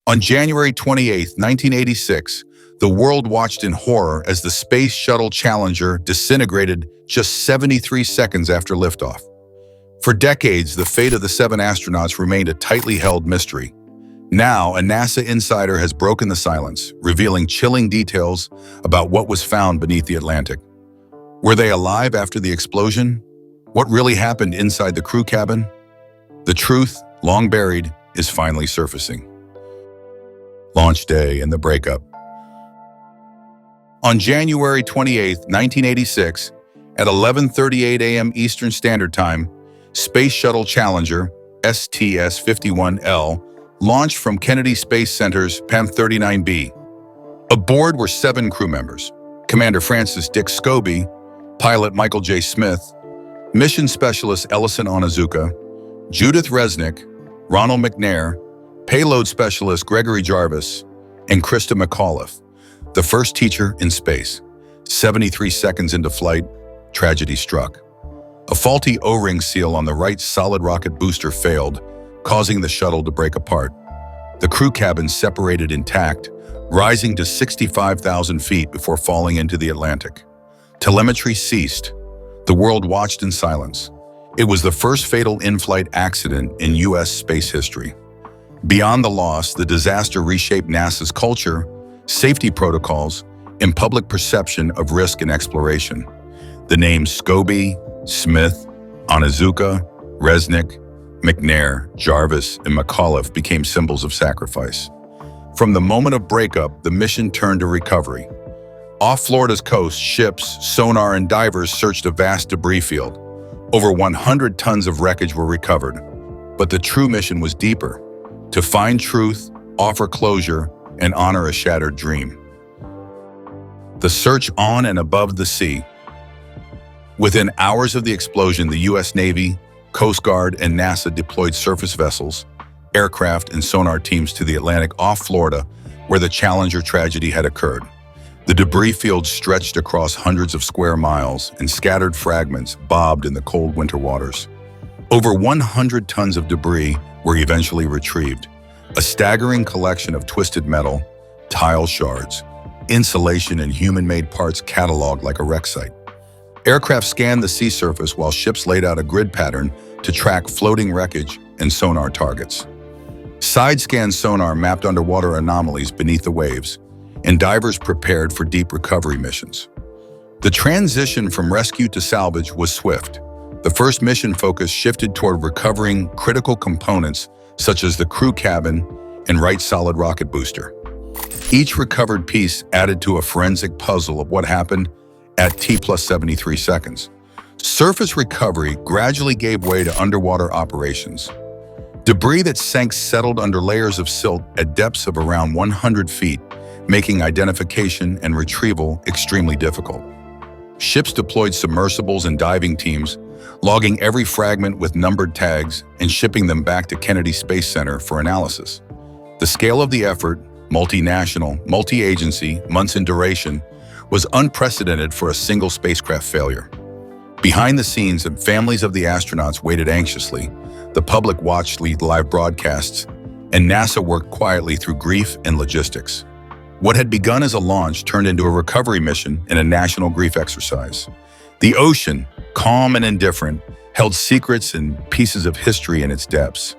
On January 28, 1986, the world watched in horror as the Space Shuttle Challenger disintegrated just 73 seconds after liftoff. For decades, the fate of the 7 astronauts remained a tightly held mystery. Now, a NASA insider has broken the silence, revealing chilling details about what was found beneath the Atlantic. Were they alive after the explosion? What really happened inside the crew cabin? The truth, long buried, is finally surfacing. Launch day and the breakup. On January 28, 1986, at 11:38 a.m. Eastern Standard Time, Space Shuttle Challenger, STS-51L, launched from Kennedy Space Center's PAM-39B. Aboard were 7 crew members: Commander Francis Dick Scobie, pilot Michael J. Smith, mission specialist Ellison Onizuka, Judith Resnick, Ronald McNair, payload specialist Gregory Jarvis, and Krista McAuliffe, the first teacher in space. 73 seconds into flight, tragedy struck. A faulty O-ring seal on the right solid rocket booster failed, causing the shuttle to break apart. The crew cabin separated intact, rising to 65,000 feet before falling into the Atlantic. Telemetry ceased. The world watched in silence. It was the first fatal in-flight accident in U.S. space history. Beyond the loss, the disaster reshaped NASA's culture, safety protocols, and public perception of risk and exploration. The names Scobie, Smith, Onizuka, Resnick, McNair, Jarvis, and McAuliffe became symbols of sacrifice. From the moment of breakup, the mission turned to recovery. Off Florida's coast, ships, sonar, and divers searched a vast debris field. Over 100 tons of wreckage were recovered. But the true mission was deeper: to find truth, offer closure, and honor a shattered dream. The search on and above the sea. Within hours of the explosion, the U.S. Navy, Coast Guard, and NASA deployed surface vessels, aircraft, and sonar teams to the Atlantic off Florida, where the Challenger tragedy had occurred. The debris field stretched across hundreds of square miles, and scattered fragments bobbed in the cold winter waters. Over 100 tons of debris were eventually retrieved, a staggering collection of twisted metal, tile shards, insulation, and human-made parts cataloged like a wreck site. Aircraft scanned the sea surface while ships laid out a grid pattern to track floating wreckage and sonar targets. Side-scan sonar mapped underwater anomalies beneath the waves, and divers prepared for deep recovery missions. The transition from rescue to salvage was swift. The first mission focus shifted toward recovering critical components such as the crew cabin and right solid rocket booster. Each recovered piece added to a forensic puzzle of what happened at T+73 seconds. Surface recovery gradually gave way to underwater operations. Debris that sank settled under layers of silt at depths of around 100 feet, making identification and retrieval extremely difficult. Ships deployed submersibles and diving teams, logging every fragment with numbered tags and shipping them back to Kennedy Space Center for analysis. The scale of the effort, multinational, multi-agency, months in duration, was unprecedented for a single spacecraft failure. Behind the scenes, families of the astronauts waited anxiously. The public watched live broadcasts, and NASA worked quietly through grief and logistics. What had begun as a launch turned into a recovery mission and a national grief exercise. The ocean, calm and indifferent, held secrets and pieces of history in its depths.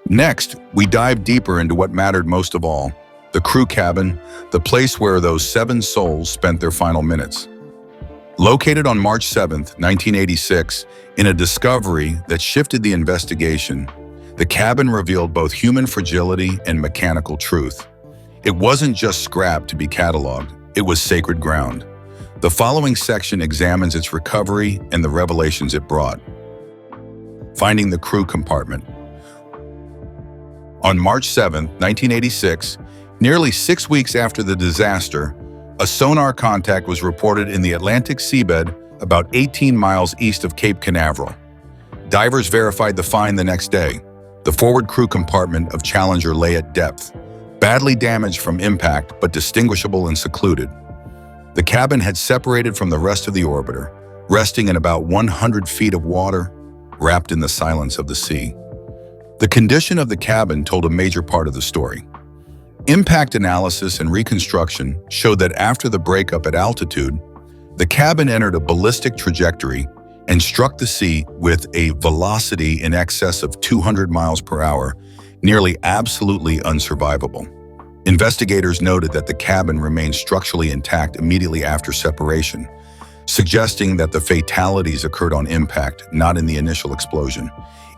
Next, we dive deeper into what mattered most of all: the crew cabin, the place where those 7 souls spent their final minutes. Located on March 7, 1986, in a discovery that shifted the investigation, the cabin revealed both human fragility and mechanical truth. It wasn't just scrap to be cataloged, it was sacred ground. The following section examines its recovery and the revelations it brought. Finding the crew compartment. On March 7, 1986, nearly 6 weeks after the disaster, a sonar contact was reported in the Atlantic seabed about 18 miles east of Cape Canaveral. Divers verified the find the next day. The forward crew compartment of Challenger lay at depth, badly damaged from impact but distinguishable and secluded. The cabin had separated from the rest of the orbiter, resting in about 100 feet of water, wrapped in the silence of the sea. The condition of the cabin told a major part of the story. Impact analysis and reconstruction showed that after the breakup at altitude, the cabin entered a ballistic trajectory and struck the sea with a velocity in excess of 200 miles per hour, nearly absolutely unsurvivable. Investigators noted that the cabin remained structurally intact immediately after separation, suggesting that the fatalities occurred on impact, not in the initial explosion.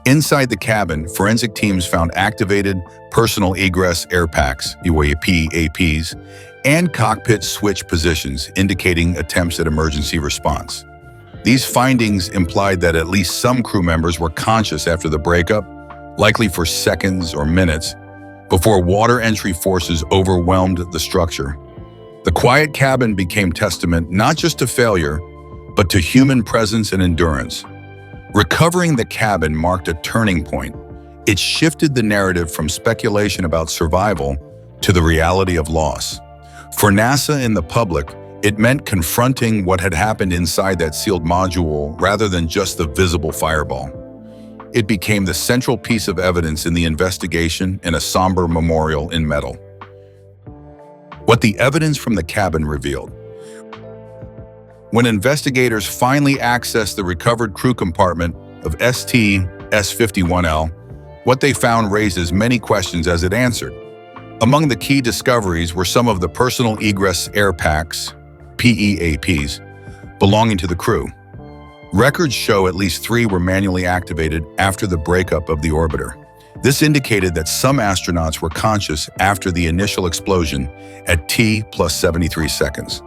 Inside the cabin, forensic teams found activated personal egress air packs, PAPs, and cockpit switch positions, indicating attempts at emergency response. These findings implied that at least some crew members were conscious after the breakup, likely for seconds or minutes, before water entry forces overwhelmed the structure. The quiet cabin became testament not just to failure, but to human presence and endurance. Recovering the cabin marked a turning point. It shifted the narrative from speculation about survival to the reality of loss. For NASA and the public, it meant confronting what had happened inside that sealed module rather than just the visible fireball. It became the central piece of evidence in the investigation and a somber memorial in metal. What the evidence from the cabin revealed. When investigators finally accessed the recovered crew compartment of STS-51L, what they found raised as many questions as it answered. Among the key discoveries were some of the personal egress air packs, PEAPs, belonging to the crew. Records show at least 3 were manually activated after the breakup of the orbiter. This indicated that some astronauts were conscious after the initial explosion at T+73 seconds.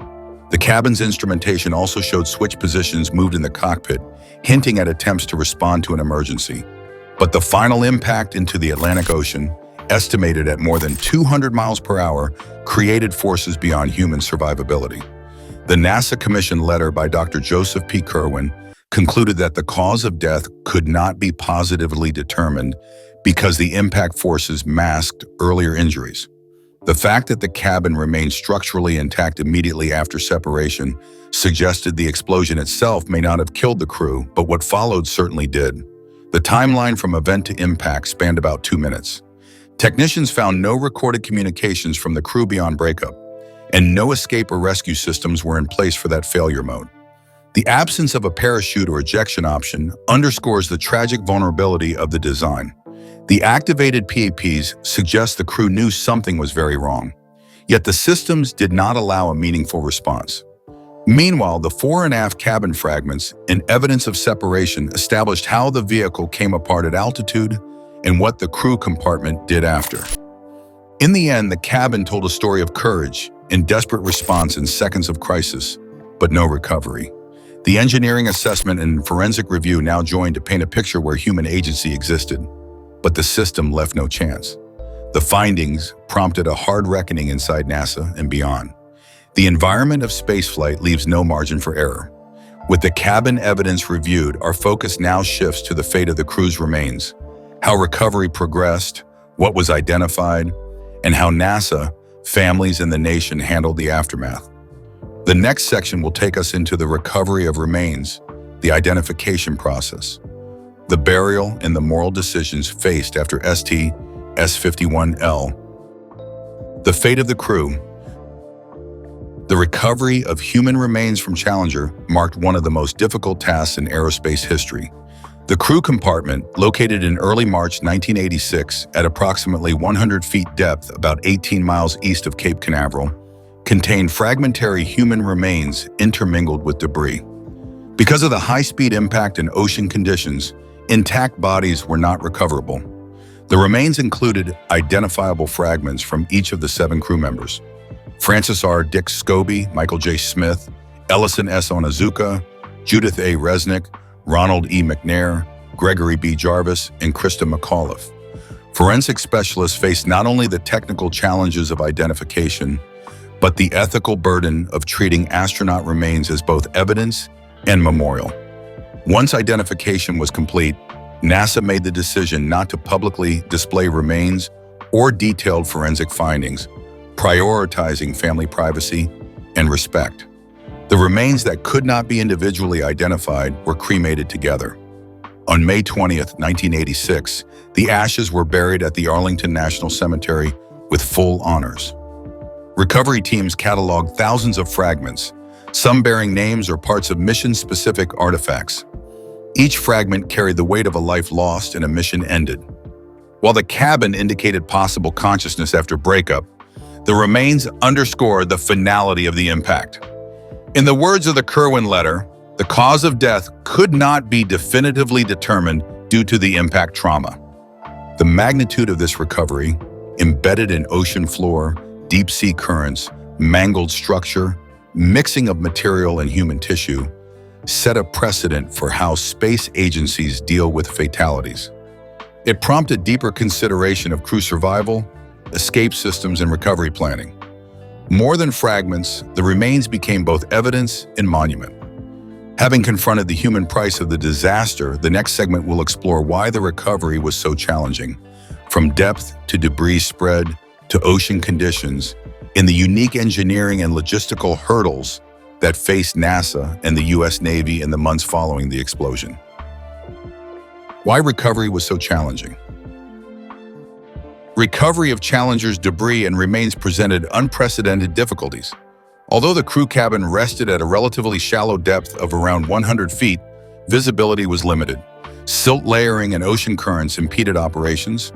The cabin's instrumentation also showed switch positions moved in the cockpit, hinting at attempts to respond to an emergency. But the final impact into the Atlantic Ocean, estimated at more than 200 miles per hour, created forces beyond human survivability. The NASA commission letter by Dr. Joseph P. Kerwin concluded that the cause of death could not be positively determined because the impact forces masked earlier injuries. The fact that the cabin remained structurally intact immediately after separation suggested the explosion itself may not have killed the crew, but what followed certainly did. The timeline from event to impact spanned about 2 minutes. Technicians found no recorded communications from the crew beyond breakup, and no escape or rescue systems were in place for that failure mode. The absence of a parachute or ejection option underscores the tragic vulnerability of the design. The activated PAPs suggest the crew knew something was very wrong, yet the systems did not allow a meaningful response. Meanwhile, the fore and aft cabin fragments and evidence of separation established how the vehicle came apart at altitude and what the crew compartment did after. In the end, the cabin told a story of courage and desperate response in seconds of crisis, but no recovery. The engineering assessment and forensic review now joined to paint a picture where human agency existed, but the system left no chance. The findings prompted a hard reckoning inside NASA and beyond. The environment of spaceflight leaves no margin for error. With the cabin evidence reviewed, our focus now shifts to the fate of the crew's remains, how recovery progressed, what was identified, and how NASA, families, and the nation handled the aftermath. The next section will take us into the recovery of remains, the identification process, the burial, and the moral decisions faced after STS-51L. The fate of the crew. The recovery of human remains from Challenger marked one of the most difficult tasks in aerospace history. The crew compartment, located in early March 1986 at approximately 100 feet depth, about 18 miles east of Cape Canaveral, contained fragmentary human remains intermingled with debris. Because of the high-speed impact and ocean conditions, intact bodies were not recoverable. The remains included identifiable fragments from each of the 7 crew members: Francis R. Dick Scobie, Michael J. Smith, Ellison S. Onizuka, Judith A. Resnick, Ronald E. McNair, Gregory B. Jarvis, and Krista McAuliffe. Forensic specialists faced not only the technical challenges of identification, but the ethical burden of treating astronaut remains as both evidence and memorial. Once identification was complete, NASA made the decision not to publicly display remains or detailed forensic findings, prioritizing family privacy and respect. The remains that could not be individually identified were cremated together. On May 20, 1986, the ashes were buried at the Arlington National Cemetery with full honors. Recovery teams cataloged thousands of fragments, some bearing names or parts of mission-specific artifacts. Each fragment carried the weight of a life lost and a mission ended. While the cabin indicated possible consciousness after breakup, the remains underscored the finality of the impact. In the words of the Kirwan letter, the cause of death could not be definitively determined due to the impact trauma. The magnitude of this recovery, embedded in ocean floor, deep-sea currents, mangled structure, mixing of material and human tissue, set a precedent for how space agencies deal with fatalities. It prompted deeper consideration of crew survival, escape systems, and recovery planning. More than fragments, the remains became both evidence and monument. Having confronted the human price of the disaster, the next segment will explore why the recovery was so challenging, from depth to debris spread to ocean conditions, in the unique engineering and logistical hurdles that faced NASA and the U.S. Navy in the months following the explosion. Why recovery was so challenging. Recovery of Challenger's debris and remains presented unprecedented difficulties. Although the crew cabin rested at a relatively shallow depth of around 100 feet, visibility was limited. Silt layering and ocean currents impeded operations,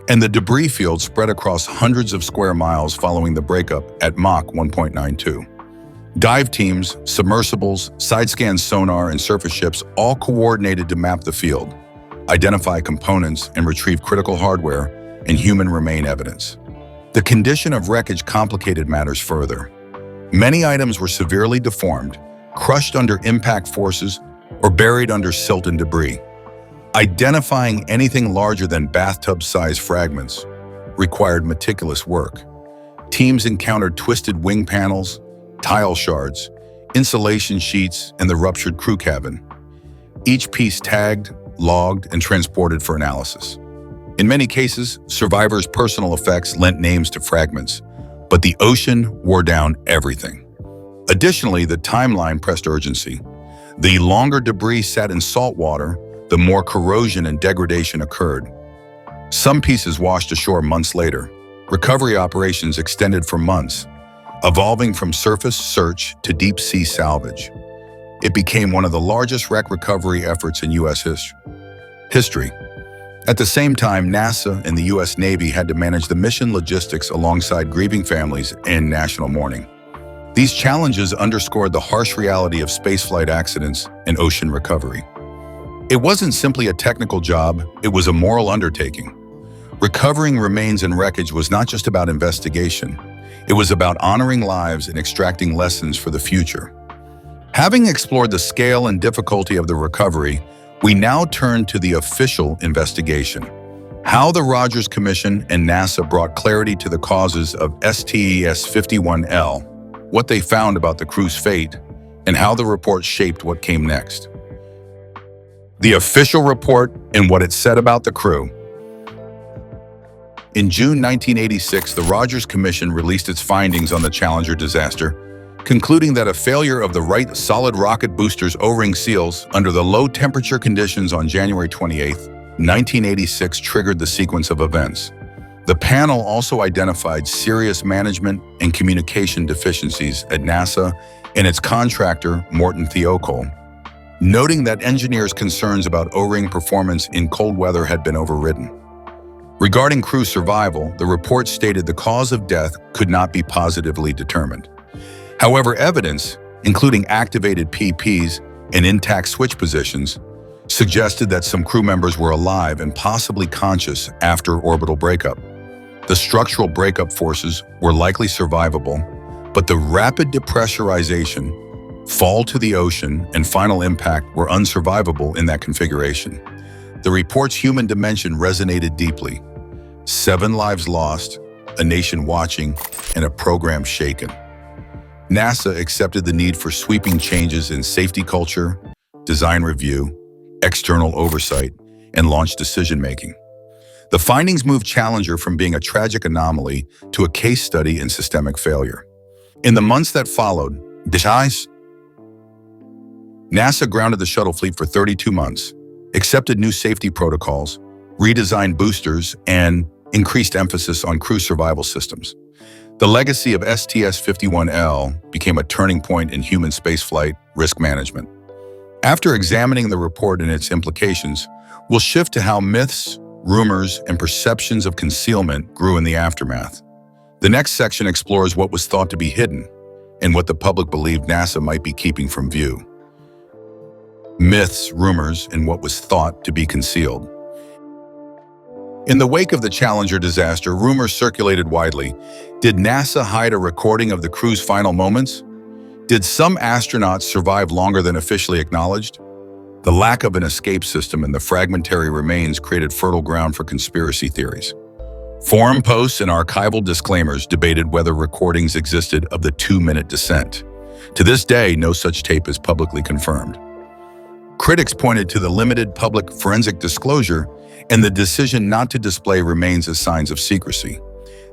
and the debris field spread across hundreds of square miles following the breakup at Mach 1.92. Dive teams, submersibles, side-scan sonar, and surface ships all coordinated to map the field, identify components, and retrieve critical hardware and human remain evidence. The condition of wreckage complicated matters further. Many items were severely deformed, crushed under impact forces, or buried under silt and debris. Identifying anything larger than bathtub-sized fragments required meticulous work. Teams encountered twisted wing panels, tile shards, insulation sheets, and the ruptured crew cabin. Each piece tagged, logged, and transported for analysis. In many cases, survivors' personal effects lent names to fragments, but the ocean wore down everything. Additionally, the timeline pressed urgency. The longer debris sat in salt water, the more corrosion and degradation occurred. Some pieces washed ashore months later. Recovery operations extended for months, evolving from surface search to deep-sea salvage. It became one of the largest wreck recovery efforts in U.S. history. At the same time, NASA and the U.S. Navy had to manage the mission logistics alongside grieving families and national mourning. These challenges underscored the harsh reality of spaceflight accidents and ocean recovery. It wasn't simply a technical job, it was a moral undertaking. Recovering remains and wreckage was not just about investigation. It was about honoring lives and extracting lessons for the future. Having explored the scale and difficulty of the recovery, we now turn to the official investigation. How the Rogers Commission and NASA brought clarity to the causes of STS-51L, what they found about the crew's fate, and how the report shaped what came next. The official report and what it said about the crew. In June 1986, the Rogers Commission released its findings on the Challenger disaster, concluding that a failure of the right solid rocket booster's O-ring seals under the low-temperature conditions on January 28, 1986 triggered the sequence of events. The panel also identified serious management and communication deficiencies at NASA and its contractor, Morton Thiokol, noting that engineers' concerns about O-ring performance in cold weather had been overridden. Regarding crew survival, the report stated the cause of death could not be positively determined. However, evidence, including activated PPs and intact switch positions, suggested that some crew members were alive and possibly conscious after orbital breakup. The structural breakup forces were likely survivable, but the rapid depressurization, fall to the ocean, and final impact were unsurvivable in that configuration. The report's human dimension resonated deeply. 7 lives lost, a nation watching, and a program shaken. NASA accepted the need for sweeping changes in safety culture, design review, external oversight, and launch decision-making. The findings moved Challenger from being a tragic anomaly to a case study in systemic failure. In the months that followed, NASA grounded the shuttle fleet for 32 months, accepted new safety protocols, redesigned boosters, and increased emphasis on crew survival systems. The legacy of STS-51L became a turning point in human spaceflight risk management. After examining the report and its implications, we'll shift to how myths, rumors, and perceptions of concealment grew in the aftermath. The next section explores what was thought to be hidden and what the public believed NASA might be keeping from view. Myths, rumors, and what was thought to be concealed. In the wake of the Challenger disaster, rumors circulated widely. Did NASA hide a recording of the crew's final moments? Did some astronauts survive longer than officially acknowledged? The lack of an escape system and the fragmentary remains created fertile ground for conspiracy theories. Forum posts and archival disclaimers debated whether recordings existed of the 2-minute descent. To this day, no such tape is publicly confirmed. Critics pointed to the limited public forensic disclosure and the decision not to display remains as signs of secrecy.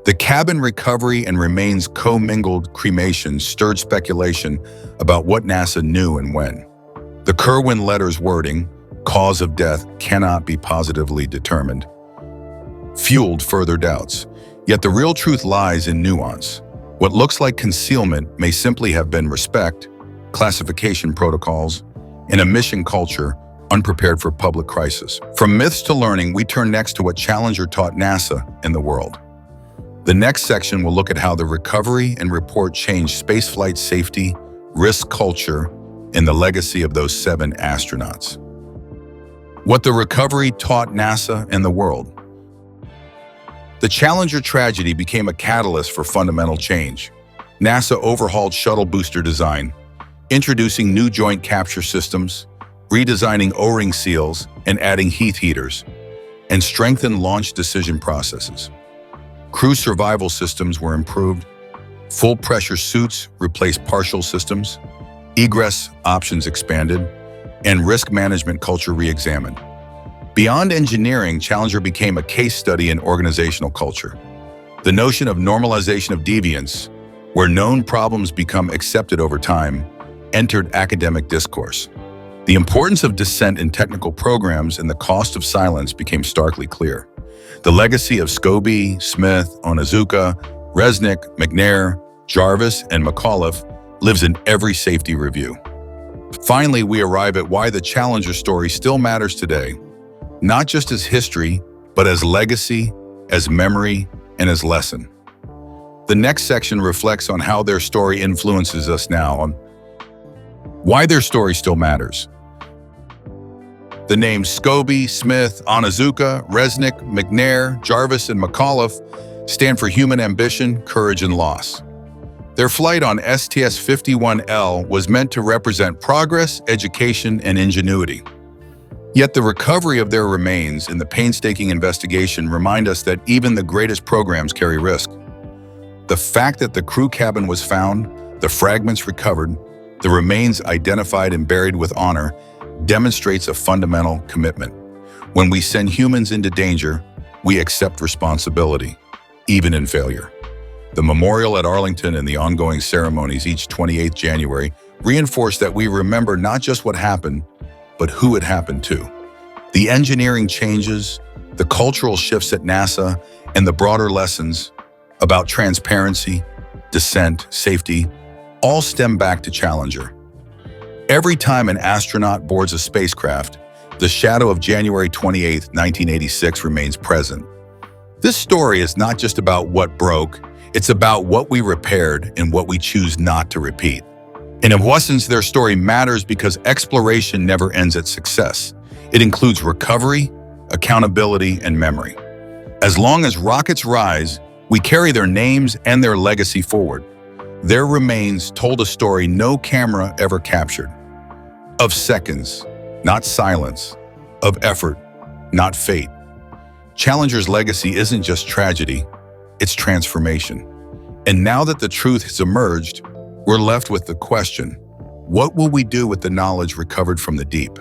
The cabin recovery and remains commingled cremation stirred speculation about what NASA knew and when. The Kerwin letter's wording, "cause of death cannot be positively determined," fueled further doubts. Yet the real truth lies in nuance. What looks like concealment may simply have been respect, classification protocols, and a mission culture unprepared for public crisis. From myths to learning, we turn next to what Challenger taught NASA and the world. The next section will look at how the recovery and report changed spaceflight safety, risk culture, and the legacy of those 7 astronauts. What the recovery taught NASA and the world. The Challenger tragedy became a catalyst for fundamental change. NASA overhauled shuttle booster design, introducing new joint capture systems, redesigning O-ring seals and adding heat heaters, and strengthened launch decision processes. Crew survival systems were improved, full-pressure suits replaced partial systems, egress options expanded, and risk management culture re-examined. Beyond engineering, Challenger became a case study in organizational culture. The notion of normalization of deviance, where known problems become accepted over time, entered academic discourse. The importance of dissent in technical programs and the cost of silence became starkly clear. The legacy of Scobie, Smith, Onizuka, Resnick, McNair, Jarvis, and McAuliffe lives in every safety review. Finally, we arrive at why the Challenger story still matters today, not just as history, but as legacy, as memory, and as lesson. The next section reflects on how their story influences us now, on why their story still matters. The names Scobie, Smith, Onizuka, Resnick, McNair, Jarvis, and McAuliffe stand for human ambition, courage, and loss. Their flight on STS-51L was meant to represent progress, education, and ingenuity. Yet the recovery of their remains and the painstaking investigation remind us that even the greatest programs carry risk. The fact that the crew cabin was found, the fragments recovered, the remains identified and buried with honor demonstrates a fundamental commitment. When we send humans into danger, we accept responsibility, even in failure. The memorial at Arlington and the ongoing ceremonies each 28th January reinforce that we remember not just what happened, but who it happened to. The engineering changes, the cultural shifts at NASA, and the broader lessons about transparency, dissent, safety, all stem back to Challenger. Every time an astronaut boards a spacecraft, the shadow of January 28, 1986 remains present. This story is not just about what broke, it's about what we repaired and what we choose not to repeat. In essence, their story matters because exploration never ends at success. It includes recovery, accountability, and memory. As long as rockets rise, we carry their names and their legacy forward. Their remains told a story no camera ever captured. Of seconds, not silence. Of effort, not fate. Challenger's legacy isn't just tragedy, it's transformation. And now that the truth has emerged, we're left with the question, what will we do with the knowledge recovered from the deep?